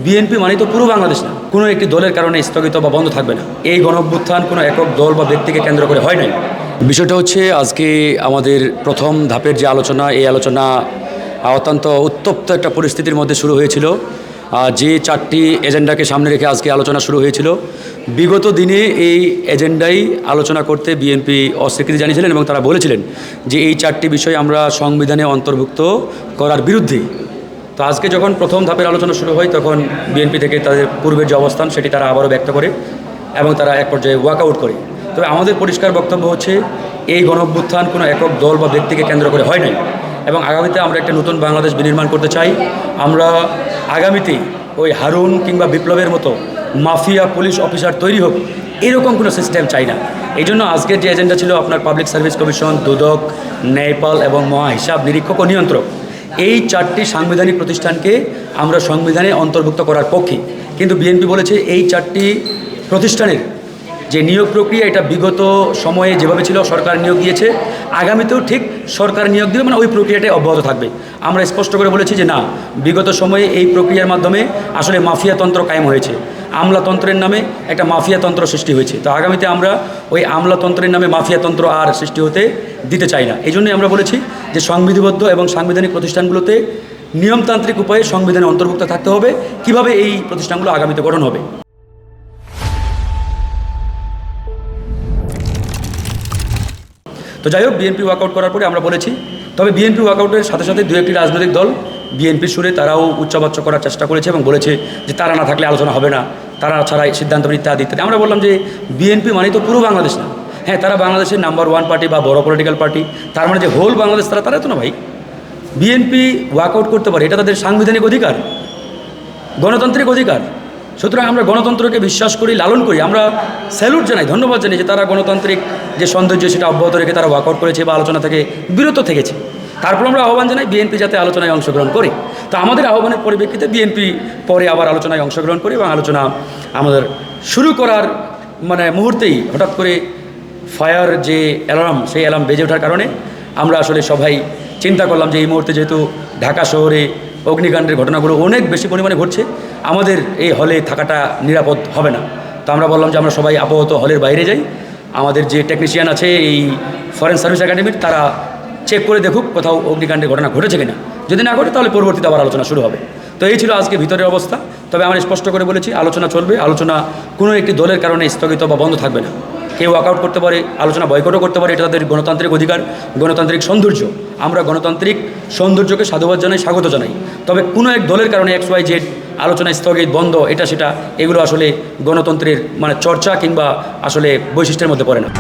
BNP মানে তো পুরো বাংলাদেশ না, কোনো একটি দলের কারণে স্থগিত বা বন্ধ থাকবে না। এই গণঅভ্যুত্থান কোনো একক দল বা ব্যক্তিকে কেন্দ্র করে হয় নাই। বিষয়টা হচ্ছে আজকে আমাদের প্রথম ধাপের যে আলোচনা, এই আলোচনা অত্যন্ত উত্তপ্ত একটা পরিস্থিতির মধ্যে শুরু হয়েছিল। যে চারটি এজেন্ডাকে সামনে রেখে আজকে আলোচনা শুরু হয়েছিল, বিগত দিনে এই এজেন্ডাই আলোচনা করতে বিএনপি অস্বীকৃতি জানিয়েছিলেন এবং তারা বলেছিলেন যে এই চারটি বিষয় আমরা সংবিধানে অন্তর্ভুক্ত করার বিরুদ্ধে। তো আজকে যখন প্রথম ধাপের আলোচনা শুরু হয় তখন বিএনপি থেকে তাদের পূর্বের যে অবস্থান সেটি তারা আবারও ব্যক্ত করে এবং তারা এক পর্যায়ে ওয়াকআউট করে। তবে আমাদের পরিষ্কার বক্তব্য হচ্ছে এই গণঅভ্যুত্থান কোনো একক দল বা ব্যক্তিকে কেন্দ্র করে হয় নাই এবং আগামীতে আমরা একটা নতুন বাংলাদেশ বিনির্মাণ করতে চাই। আমরা আগামীতে ওই হারুন কিংবা বিপ্লবের মতো মাফিয়া পুলিশ অফিসার তৈরি হোক, এরকম কোনো সিস্টেম চাই না। এই জন্য আজকের যে এজেন্ডা ছিল আপনার পাবলিক সার্ভিস কমিশন, দুদক, ন্যায়পাল এবং মহা হিসাব নিরীক্ষক ও নিয়ন্ত্রক, এই চারটি সাংবিধানিক প্রতিষ্ঠানকে আমরা সংবিধানে অন্তর্ভুক্ত করার পক্ষে। কিন্তু বিএনপি বলেছে এই চারটি প্রতিষ্ঠানের যে নিয়োগ প্রক্রিয়া, এটা বিগত সময়ে যেভাবে ছিল সরকার নিয়োগ দিয়েছে, আগামীতেও ঠিক সরকার নিয়োগ দেবে, মানে ওই প্রক্রিয়াটাই অব্যাহত থাকবে। আমরা স্পষ্ট করে বলেছি যে না, বিগত সময়ে এই প্রক্রিয়ার মাধ্যমে আসলে মাফিয়াতন্ত্র কায়েম হয়েছে, আমলাতন্ত্রের নামে একটা মাফিয়াতন্ত্র সৃষ্টি হয়েছে। তো আগামীতে আমরা ওই আমলাতন্ত্রের নামে মাফিয়াতন্ত্র আর সৃষ্টি হতে দিতে চাই না। এই জন্যই আমরা বলেছি যে সংবিধিবদ্ধ এবং সাংবিধানিক প্রতিষ্ঠানগুলোতে নিয়মতান্ত্রিক উপায়ে সংবিধানে অন্তর্ভুক্ত থাকতে হবে। কিভাবে এই প্রতিষ্ঠানগুলো আগামীতে গঠন হবে। তো যাই হোক, বিএনপি ওয়াকআউট করার পরে আমরা বলেছি, তবে বিএনপি ওয়াকআউটের সাথে সাথে দু একটি রাজনৈতিক দল বিএনপির সুরে তারাও উচ্চবাচ্য করার চেষ্টা করেছে এবং বলেছে যে তারা না থাকলে আলোচনা হবে না, তারা ছাড়াই সিদ্ধান্ত ইত্যাদি ইত্যাদি। আমরা বললাম যে বিএনপি মানে তো পুরো বাংলাদেশ না। হ্যাঁ, তারা বাংলাদেশের নাম্বার 1 পার্টি বা বড় পলিটিক্যাল পার্টি, তার মানে যে হোল বাংলাদেশ তারা তো না ভাই। বিএনপি ওয়াকআউট করতে পারে, এটা তাদের সাংবিধানিক অধিকার, গণতান্ত্রিক অধিকার। সুতরাং আমরা গণতন্ত্রকে বিশ্বাস করি, লালন করি, আমরা স্যালুট জানাই, ধন্যবাদ জানাই যে তারা গণতান্ত্রিক যে সৌন্দর্য সেটা অব্যাহত রেখে তারা ওয়াকআউট করেছে বা আলোচনা থেকে বিরত থেকেছে। তারপর আমরা আহ্বান জানাই বিএনপি যাতে আলোচনায় অংশগ্রহণ করে। তো আমাদের আহ্বানের পরিপ্রেক্ষিতে বিএনপি পরে আবার আলোচনায় অংশগ্রহণ করে এবং আলোচনা আমাদের শুরু করার মুহূর্তেই হঠাৎ করে ফায়ার যে অ্যালার্ম, সেই অ্যালার্ম বেজে ওঠার কারণে আমরা আসলে সবাই চিন্তা করলাম যে এই মুহূর্তে যেহেতু ঢাকা শহরে অগ্নিকাণ্ডের ঘটনাগুলো অনেক বেশি পরিমাণে ঘটছে, আমাদের এই হলে থাকাটা নিরাপদ হবে না। তো আমরা বললাম যে আমরা সবাই আপাতত হলের বাইরে যাই, আমাদের যে টেকনিশিয়ান আছে এই ফরেন সার্ভিস একাডেমির, তারা চেক করে দেখুক কোথাও অগ্নিকাণ্ডের ঘটনা ঘটেছে কিনা। যদি না ঘটে তাহলে পরবর্তীতে আবার আলোচনা শুরু হবে। তো এই ছিল আজকে ভিতরের অবস্থা। তবে আমরা স্পষ্ট করে বলেছি আলোচনা চলবে, আলোচনা কোনো একটি দলের কারণে স্থগিত বা বন্ধ থাকবে না। কেউ ওয়াকআউট করতে পারে, আলোচনা বয়কটও করতে পারে, এটা তাদের গণতান্ত্রিক অধিকার, গণতান্ত্রিক সৌন্দর্য। আমরা গণতান্ত্রিক সৌন্দর্যকে সাধুবাদ জানাই, স্বাগত জানাই। তবে কোনো এক দলের কারণে XYZ আলোচনা স্থগিত, বন্ধ, এটা সেটা, এগুলো আসলে গণতন্ত্রের চর্চা কিংবা আসলে বৈশিষ্ট্যের মধ্যে পড়ে না।